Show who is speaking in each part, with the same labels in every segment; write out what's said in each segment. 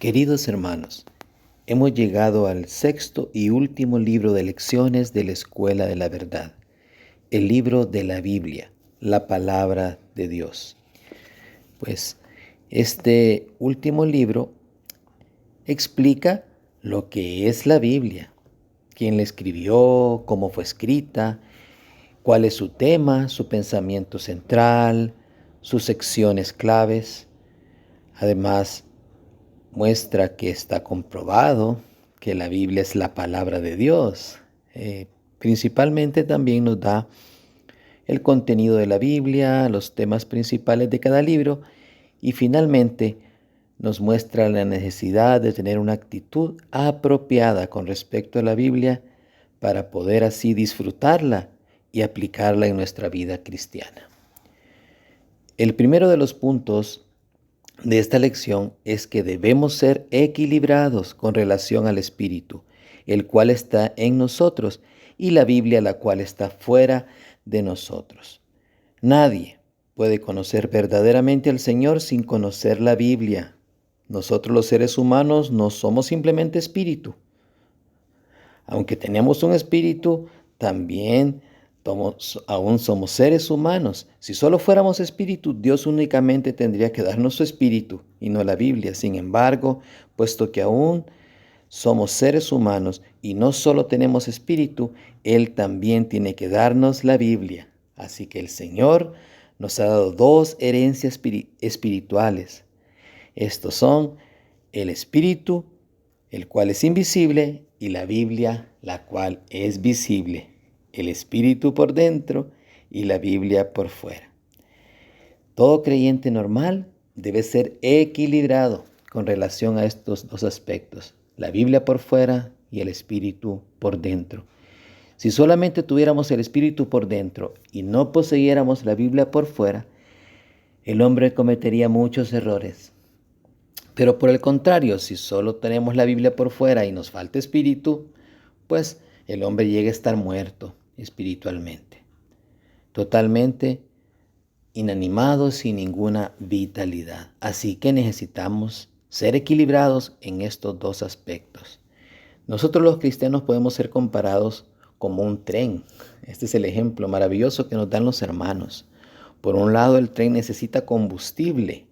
Speaker 1: Queridos hermanos, hemos llegado al sexto y último libro de lecciones de la Escuela de la Verdad, el libro de la Biblia, la palabra de Dios. Pues este último libro explica lo que es la Biblia, quién la escribió, cómo fue escrita, cuál es su tema, su pensamiento central, sus secciones claves. Además, muestra que está comprobado que la Biblia es la palabra de Dios. Principalmente también nos da el contenido de la Biblia, los temas principales de cada libro y finalmente nos muestra la necesidad de tener una actitud apropiada con respecto a la Biblia para poder así disfrutarla y aplicarla en nuestra vida cristiana. El primero de los puntos de esta lección es que debemos ser equilibrados con relación al Espíritu, el cual está en nosotros, y la Biblia, la cual está fuera de nosotros. Nadie puede conocer verdaderamente al Señor sin conocer la Biblia. Nosotros los seres humanos no somos simplemente espíritu. Aunque tenemos un espíritu, también aún somos seres humanos. Si solo fuéramos espíritu, Dios únicamente tendría que darnos su espíritu y no la Biblia. Sin embargo, puesto que aún somos seres humanos y no solo tenemos espíritu, Él también tiene que darnos la Biblia. Así que el Señor nos ha dado dos herencias espirituales. Estos son el espíritu, el cual es invisible, y la Biblia, la cual es visible. El espíritu por dentro y la Biblia por fuera. Todo creyente normal debe ser equilibrado con relación a estos dos aspectos, la Biblia por fuera y el espíritu por dentro. Si solamente tuviéramos el espíritu por dentro y no poseyéramos la Biblia por fuera, el hombre cometería muchos errores. Pero por el contrario, si solo tenemos la Biblia por fuera y nos falta espíritu, pues el hombre llega a estar muerto espiritualmente, totalmente inanimado, sin ninguna vitalidad. Así que necesitamos ser equilibrados en estos dos aspectos. Nosotros los cristianos podemos ser comparados como un tren. Este es el ejemplo maravilloso que nos dan los hermanos. Por un lado, el tren necesita combustible.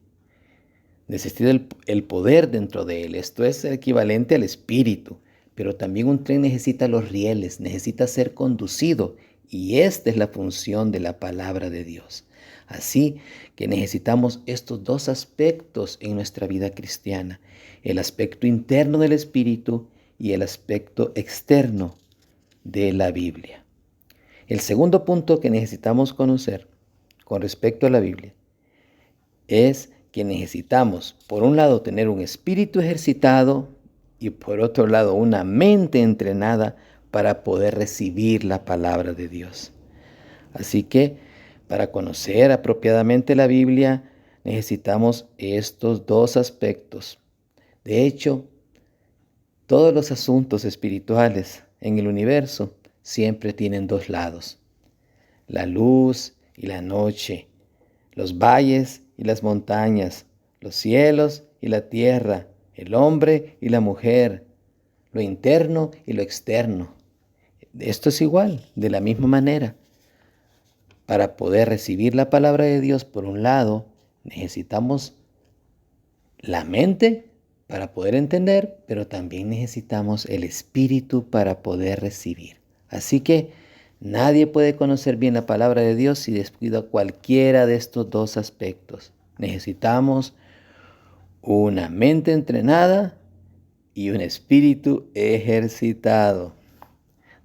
Speaker 1: Necesita el poder dentro de él. Esto es equivalente al espíritu. Pero también un tren necesita los rieles, necesita ser conducido. Y esta es la función de la palabra de Dios. Así que necesitamos estos dos aspectos en nuestra vida cristiana. El aspecto interno del espíritu y el aspecto externo de la Biblia. El segundo punto que necesitamos conocer con respecto a la Biblia es que necesitamos, por un lado, tener un espíritu ejercitado y por otro lado, una mente entrenada para poder recibir la palabra de Dios. Así que, para conocer apropiadamente la Biblia, necesitamos estos dos aspectos. De hecho, todos los asuntos espirituales en el universo siempre tienen dos lados: la luz y la noche, los valles y las montañas, los cielos y la tierra, el hombre y la mujer, lo interno y lo externo. Esto es igual, de la misma manera. Para poder recibir la palabra de Dios, por un lado, necesitamos la mente para poder entender, pero también necesitamos el espíritu para poder recibir. Así que nadie puede conocer bien la palabra de Dios si descuida cualquiera de estos dos aspectos. Necesitamos una mente entrenada y un espíritu ejercitado.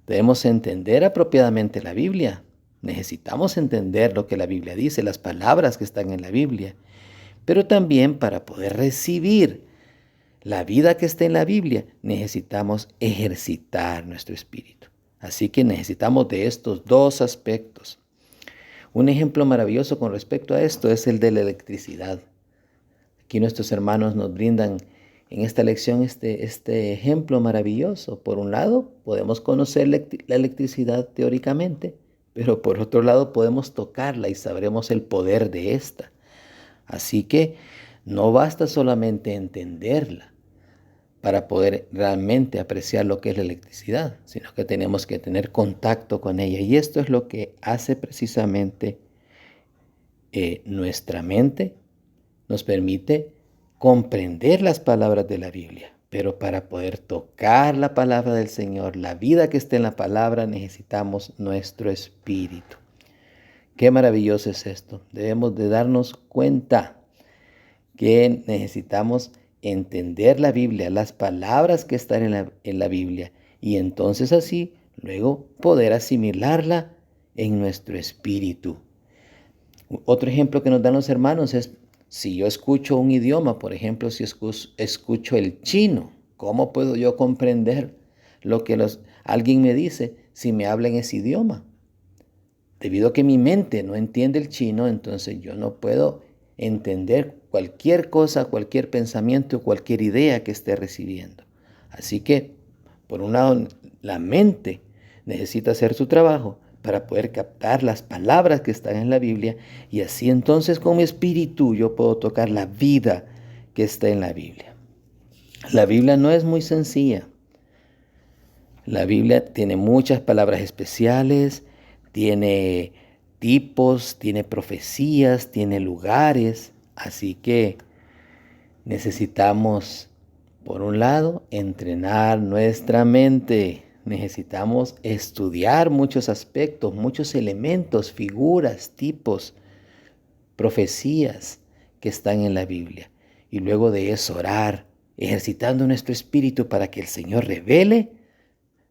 Speaker 1: Debemos entender apropiadamente la Biblia. Necesitamos entender lo que la Biblia dice, las palabras que están en la Biblia. Pero también para poder recibir la vida que está en la Biblia, necesitamos ejercitar nuestro espíritu. Así que necesitamos de estos dos aspectos. Un ejemplo maravilloso con respecto a esto es el de la electricidad. Aquí nuestros hermanos nos brindan en esta lección este ejemplo maravilloso. Por un lado, podemos conocer la electricidad teóricamente, pero por otro lado podemos tocarla y sabremos el poder de esta. Así que no basta solamente entenderla, para poder realmente apreciar lo que es la electricidad, sino que tenemos que tener contacto con ella. Y esto es lo que hace precisamente nuestra mente, nos permite comprender las palabras de la Biblia. Pero para poder tocar la palabra del Señor, la vida que está en la palabra, necesitamos nuestro espíritu. Qué maravilloso es esto. Debemos de darnos cuenta que necesitamos entender la Biblia, las palabras que están en la Biblia, y entonces así luego poder asimilarla en nuestro espíritu. Otro ejemplo que nos dan los hermanos es, si yo escucho un idioma, por ejemplo, si escucho el chino, ¿cómo puedo yo comprender lo que alguien me dice si me habla en ese idioma? Debido a que mi mente no entiende el chino, entonces yo no puedo entender cualquier cosa, cualquier pensamiento, cualquier idea que esté recibiendo. Así que, por un lado, la mente necesita hacer su trabajo para poder captar las palabras que están en la Biblia, y así entonces con mi espíritu yo puedo tocar la vida que está en la Biblia. La Biblia no es muy sencilla. La Biblia tiene muchas palabras especiales, tiene tipos, tiene profecías, tiene lugares. Así que necesitamos, por un lado, entrenar nuestra mente. Necesitamos estudiar muchos aspectos, muchos elementos, figuras, tipos, profecías que están en la Biblia. Y luego de eso orar, ejercitando nuestro espíritu para que el Señor revele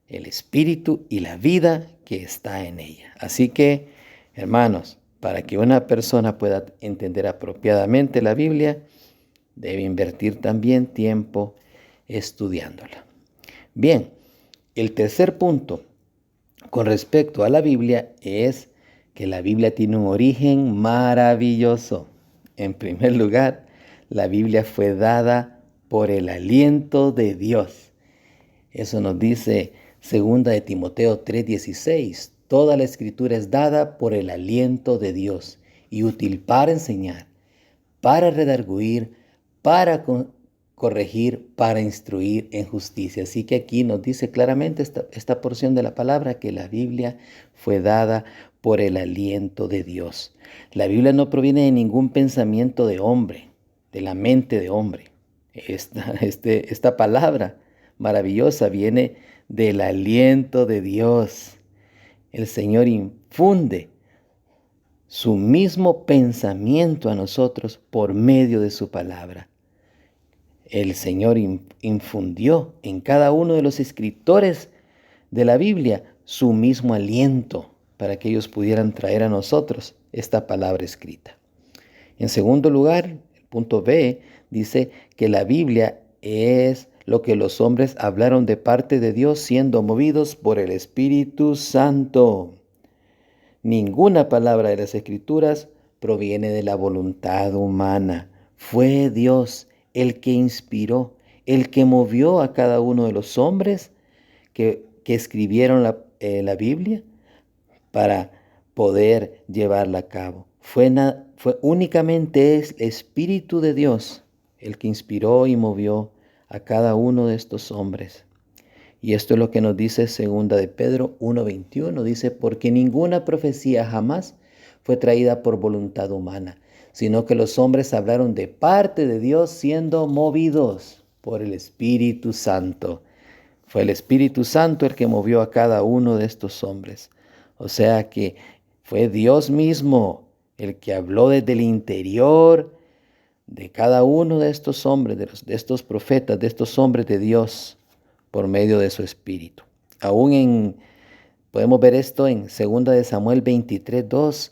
Speaker 1: el espíritu y la vida que está en ella. Así que, hermanos, para que una persona pueda entender apropiadamente la Biblia, debe invertir también tiempo estudiándola. Bien, el tercer punto con respecto a la Biblia es que la Biblia tiene un origen maravilloso. En primer lugar, la Biblia fue dada por el aliento de Dios. Eso nos dice 2 Timoteo 3:16. Toda la escritura es dada por el aliento de Dios y útil para enseñar, para redarguir, para corregir, para instruir en justicia. Así que aquí nos dice claramente esta porción de la palabra, que la Biblia fue dada por el aliento de Dios. La Biblia no proviene de ningún pensamiento de hombre, de la mente de hombre. Esta palabra maravillosa viene del aliento de Dios. El Señor infunde su mismo pensamiento a nosotros por medio de su palabra. El Señor infundió en cada uno de los escritores de la Biblia su mismo aliento para que ellos pudieran traer a nosotros esta palabra escrita. En segundo lugar, el punto B dice que la Biblia es lo que los hombres hablaron de parte de Dios siendo movidos por el Espíritu Santo. Ninguna palabra de las Escrituras proviene de la voluntad humana. Fue Dios el que inspiró, el que movió a cada uno de los hombres que escribieron la Biblia para poder llevarla a cabo. Fue únicamente el Espíritu de Dios el que inspiró y movió a cada uno de estos hombres. Y esto es lo que nos dice 2 Pedro 1:21. Dice, porque ninguna profecía jamás fue traída por voluntad humana, sino que los hombres hablaron de parte de Dios siendo movidos por el Espíritu Santo. Fue el Espíritu Santo el que movió a cada uno de estos hombres. O sea que fue Dios mismo el que habló desde el interior de cada uno de estos hombres, de estos profetas, de estos hombres de Dios, por medio de su Espíritu. Podemos ver esto en 2 Samuel 23:2,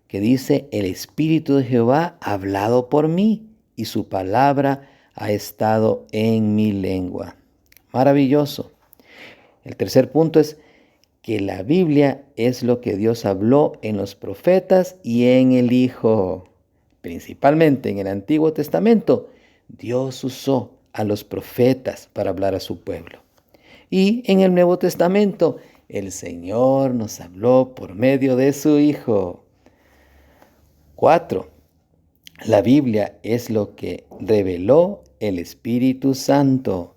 Speaker 1: que dice, el Espíritu de Jehová ha hablado por mí, y su palabra ha estado en mi lengua. Maravilloso. El tercer punto es que la Biblia es lo que Dios habló en los profetas y en el Hijo. Principalmente en el Antiguo Testamento, Dios usó a los profetas para hablar a su pueblo. Y en el Nuevo Testamento, el Señor nos habló por medio de su Hijo. 4. La Biblia es lo que reveló el Espíritu Santo.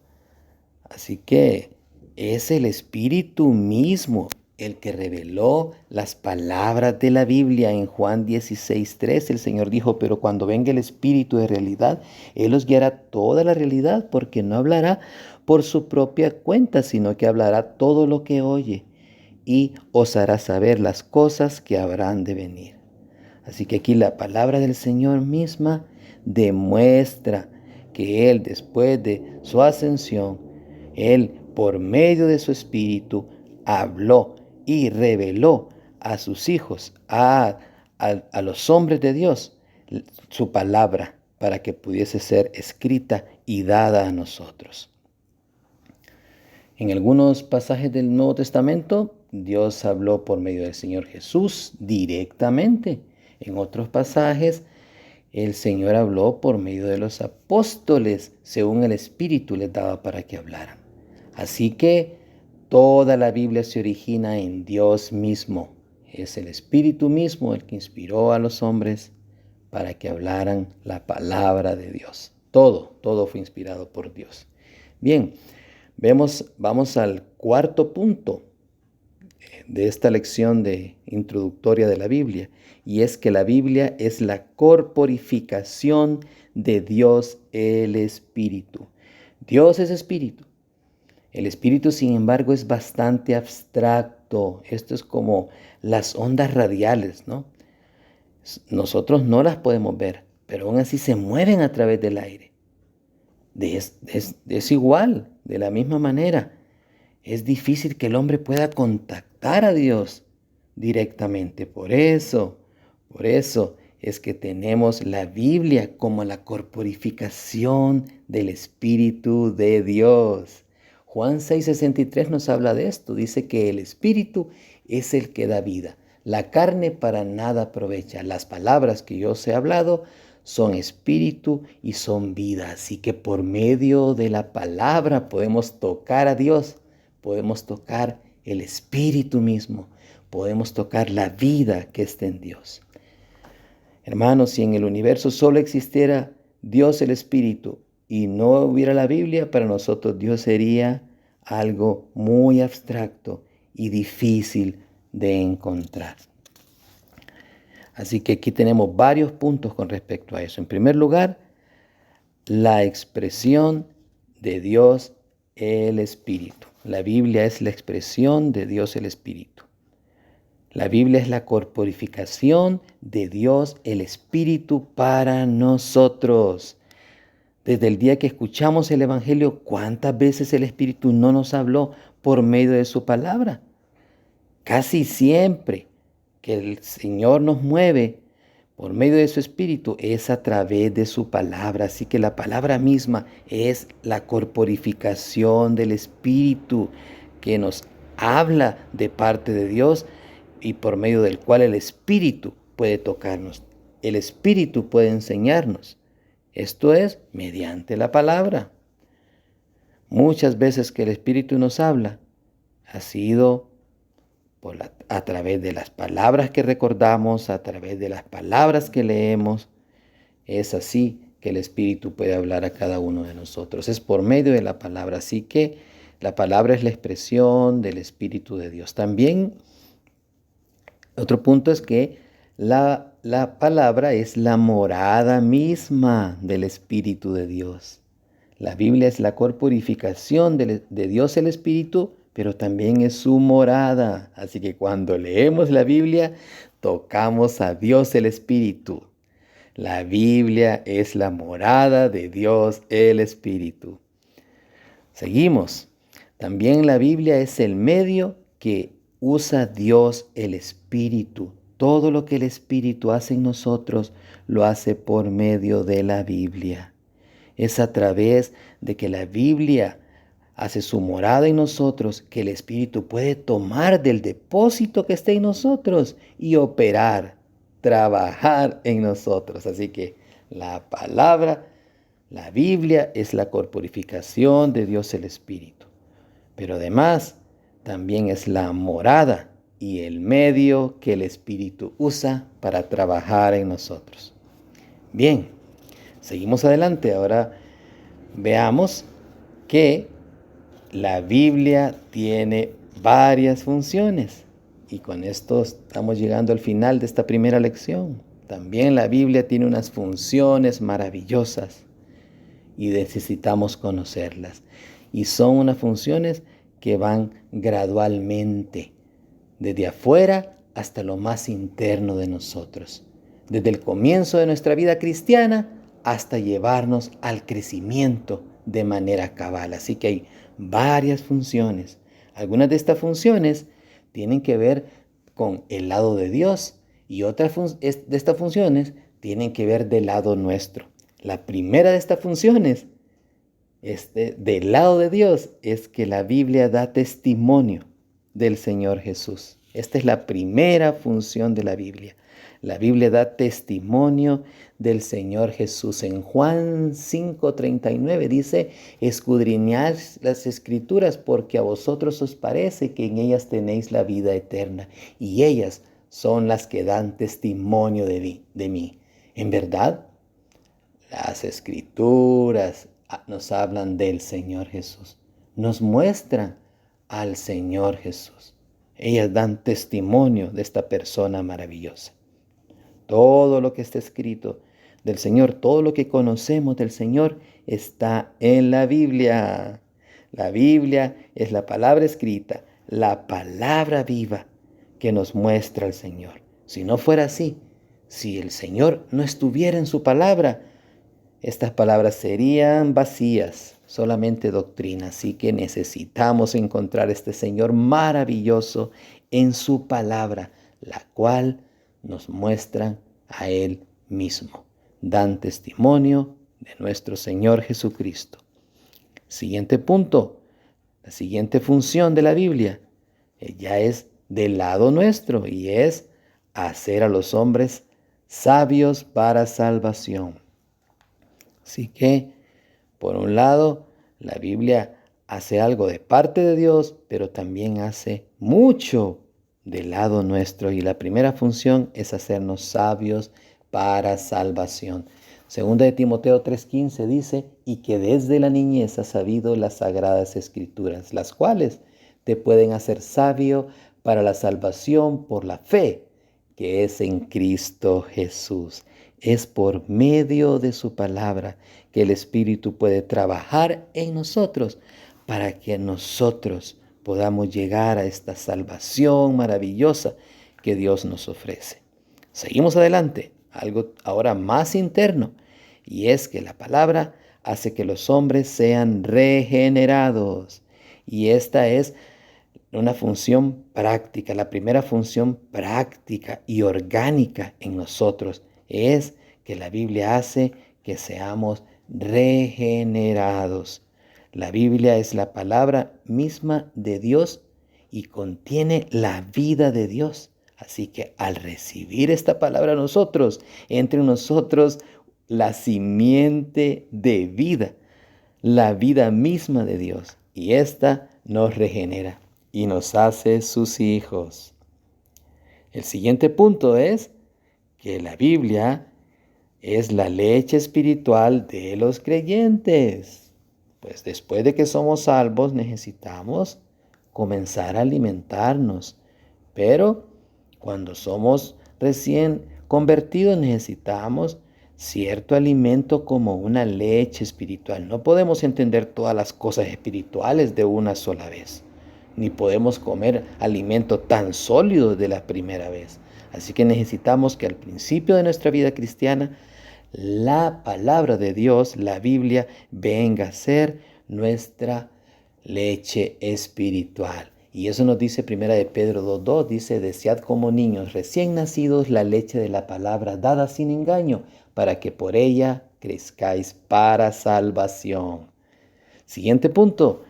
Speaker 1: Así que es el Espíritu mismo el que reveló las palabras de la Biblia. En Juan 16:3 el Señor dijo, pero cuando venga el Espíritu de realidad, Él os guiará toda la realidad, porque no hablará por su propia cuenta, sino que hablará todo lo que oye y os hará saber las cosas que habrán de venir. Así que aquí la palabra del Señor misma demuestra que Él, después de su ascensión, Él, por medio de su Espíritu, habló y reveló a sus hijos, a los hombres de Dios, su palabra para que pudiese ser escrita y dada a nosotros. En algunos pasajes del Nuevo Testamento, Dios habló por medio del Señor Jesús directamente. En otros pasajes, el Señor habló por medio de los apóstoles, según el Espíritu les daba para que hablaran. Así que toda la Biblia se origina en Dios mismo. Es el Espíritu mismo el que inspiró a los hombres para que hablaran la palabra de Dios. Todo fue inspirado por Dios. Bien, vamos al cuarto punto de esta lección introductoria de la Biblia, y es que la Biblia es la corporificación de Dios el Espíritu. Dios es Espíritu. El Espíritu, sin embargo, es bastante abstracto. Esto es como las ondas radiales, ¿no? Nosotros no las podemos ver, pero aún así se mueven a través del aire. Es igual, de la misma manera. Es difícil que el hombre pueda contactar a Dios directamente. Por eso es que tenemos la Biblia como la corporificación del Espíritu de Dios. Juan 6:63 nos habla de esto. Dice que el Espíritu es el que da vida. La carne para nada aprovecha. Las palabras que yo os he hablado son espíritu y son vida. Así que por medio de la palabra podemos tocar a Dios. Podemos tocar el Espíritu mismo. Podemos tocar la vida que está en Dios. Hermanos, si en el universo solo existiera Dios el Espíritu y no hubiera la Biblia, para nosotros Dios sería algo muy abstracto y difícil de encontrar. Así que aquí tenemos varios puntos con respecto a eso. En primer lugar, la expresión de Dios el Espíritu. La Biblia es la expresión de Dios el Espíritu. La Biblia es la corporificación de Dios el Espíritu para nosotros. Desde el día que escuchamos el Evangelio, ¿cuántas veces el Espíritu no nos habló por medio de su palabra? Casi siempre que el Señor nos mueve por medio de su Espíritu es a través de su palabra. Así que la palabra misma es la corporificación del Espíritu que nos habla de parte de Dios y por medio del cual el Espíritu puede tocarnos. El Espíritu puede enseñarnos. Esto es mediante la palabra. Muchas veces que el Espíritu nos habla ha sido a través de las palabras que recordamos, a través de las palabras que leemos. Es así que el Espíritu puede hablar a cada uno de nosotros. Es por medio de la palabra. Así que la palabra es la expresión del Espíritu de Dios. También otro punto es que la palabra es la morada misma del Espíritu de Dios. La Biblia es la corporificación de Dios el Espíritu, pero también es su morada. Así que cuando leemos la Biblia, tocamos a Dios el Espíritu. La Biblia es la morada de Dios el Espíritu. Seguimos. También la Biblia es el medio que usa Dios el Espíritu. Todo lo que el Espíritu hace en nosotros, lo hace por medio de la Biblia. Es a través de que la Biblia hace su morada en nosotros, que el Espíritu puede tomar del depósito que está en nosotros y operar, trabajar en nosotros. Así que la palabra, la Biblia es la corporificación de Dios el Espíritu. Pero además también es la morada y el medio que el Espíritu usa para trabajar en nosotros. Bien, seguimos adelante. Ahora veamos que La Biblia tiene varias funciones y con esto estamos llegando al final de esta primera lección. También la Biblia tiene unas funciones maravillosas y necesitamos conocerlas. Y son unas funciones que van gradualmente, desde afuera hasta lo más interno de nosotros. Desde el comienzo de nuestra vida cristiana hasta llevarnos al crecimiento de manera cabal. Así que hay varias funciones. Algunas de estas funciones tienen que ver con el lado de Dios y otras de estas funciones tienen que ver del lado nuestro. La primera de estas funciones del lado de Dios es que la Biblia da testimonio del Señor Jesús. Esta es la primera función de la Biblia. La Biblia da testimonio del Señor Jesús. En Juan 5:39 dice, escudriñad las Escrituras porque a vosotros os parece que en ellas tenéis la vida eterna y ellas son las que dan testimonio de mí. En verdad, las Escrituras nos hablan del Señor Jesús, nos muestran al Señor Jesús. Ellas dan testimonio de esta persona maravillosa. Todo lo que está escrito del Señor, todo lo que conocemos del Señor está en la Biblia. La Biblia es la palabra escrita, la palabra viva que nos muestra al Señor. Si no fuera así, si el Señor no estuviera en su palabra, estas palabras serían vacías, solamente doctrina. Así que necesitamos encontrar este Señor maravilloso en su palabra, la cual nos muestra a Él mismo. Dan testimonio de nuestro Señor Jesucristo. Siguiente punto, la siguiente función de la Biblia ya es del lado nuestro y es hacer a los hombres sabios para salvación. Así que, por un lado, la Biblia hace algo de parte de Dios, pero también hace mucho del lado nuestro. Y la primera función es hacernos sabios para salvación. Segunda de Timoteo 3:15 dice, y que desde la niñez has sabido las sagradas escrituras, las cuales te pueden hacer sabio para la salvación por la fe que es en Cristo Jesús. Es por medio de su palabra que el Espíritu puede trabajar en nosotros para que nosotros podamos llegar a esta salvación maravillosa que Dios nos ofrece. Seguimos adelante, algo ahora más interno, y es que la palabra hace que los hombres sean regenerados. Y esta es una función práctica. La primera función práctica y orgánica en nosotros es que la Biblia hace que seamos regenerados. La Biblia es la palabra misma de Dios y contiene la vida de Dios. Así que al recibir esta palabra nosotros, entre nosotros la simiente de vida, la vida misma de Dios. Y esta nos regenera y nos hace sus hijos. El siguiente punto es que la Biblia es la leche espiritual de los creyentes. Pues después de que somos salvos necesitamos comenzar a alimentarnos. Pero cuando somos recién convertidos necesitamos cierto alimento como una leche espiritual. No podemos entender todas las cosas espirituales de una sola vez, ni podemos comer alimento tan sólido de la primera vez. Así que necesitamos que al principio de nuestra vida cristiana, la palabra de Dios, la Biblia, venga a ser nuestra leche espiritual. Y eso nos dice Primera de Pedro 2:2, dice, desead como niños recién nacidos la leche de la palabra dada sin engaño, para que por ella crezcáis para salvación. Siguiente punto,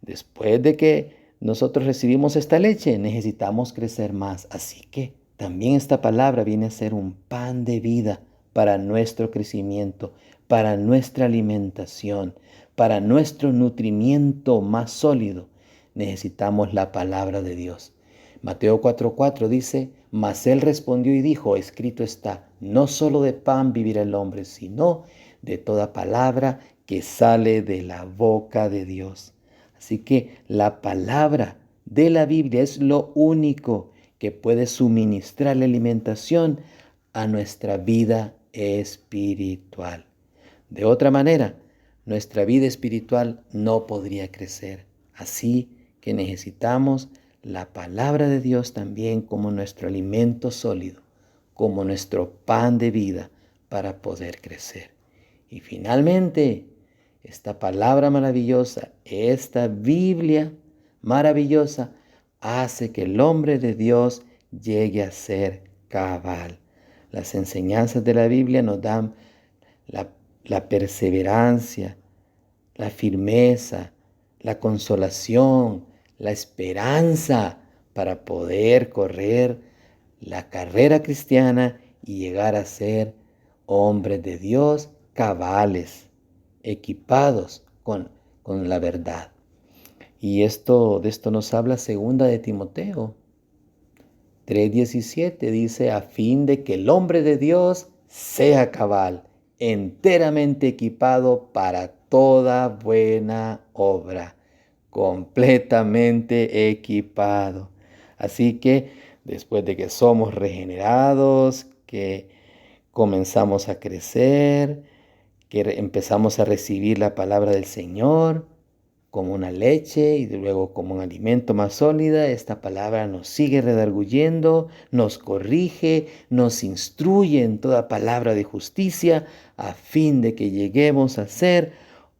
Speaker 1: después de que nosotros recibimos esta leche, necesitamos crecer más. Así que también esta palabra viene a ser un pan de vida para nuestro crecimiento, para nuestra alimentación, para nuestro nutrimiento más sólido. Necesitamos la palabra de Dios. Mateo 4:4 dice, mas él respondió y dijo, escrito está, no solo de pan vivirá el hombre, sino de toda palabra que sale de la boca de Dios. Así que la palabra de la Biblia es lo único que puede suministrar la alimentación a nuestra vida espiritual. De otra manera, nuestra vida espiritual no podría crecer. Así que necesitamos la palabra de Dios también como nuestro alimento sólido, como nuestro pan de vida para poder crecer. Y finalmente, esta palabra maravillosa, esta Biblia maravillosa, hace que el hombre de Dios llegue a ser cabal. Las enseñanzas de la Biblia nos dan la perseverancia, la firmeza, la consolación, la esperanza para poder correr la carrera cristiana y llegar a ser hombres de Dios cabales, equipados con la verdad. Y de esto nos habla segunda de Timoteo 3:17, dice, a fin de que el hombre de Dios sea cabal, enteramente equipado para toda buena obra, completamente equipado. Así que después de que somos regenerados, que comenzamos a crecer, que empezamos a recibir la palabra del Señor como una leche y luego como un alimento más sólida, esta palabra nos sigue redarguyendo, nos corrige, nos instruye en toda palabra de justicia, a fin de que lleguemos a ser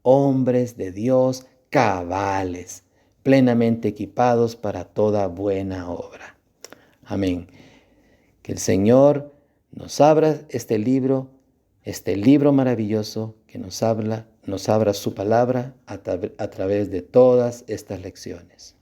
Speaker 1: hombres de Dios cabales, plenamente equipados para toda buena obra. Amén. Que el Señor nos abra este libro maravilloso que nos abra su palabra a través de todas estas lecciones.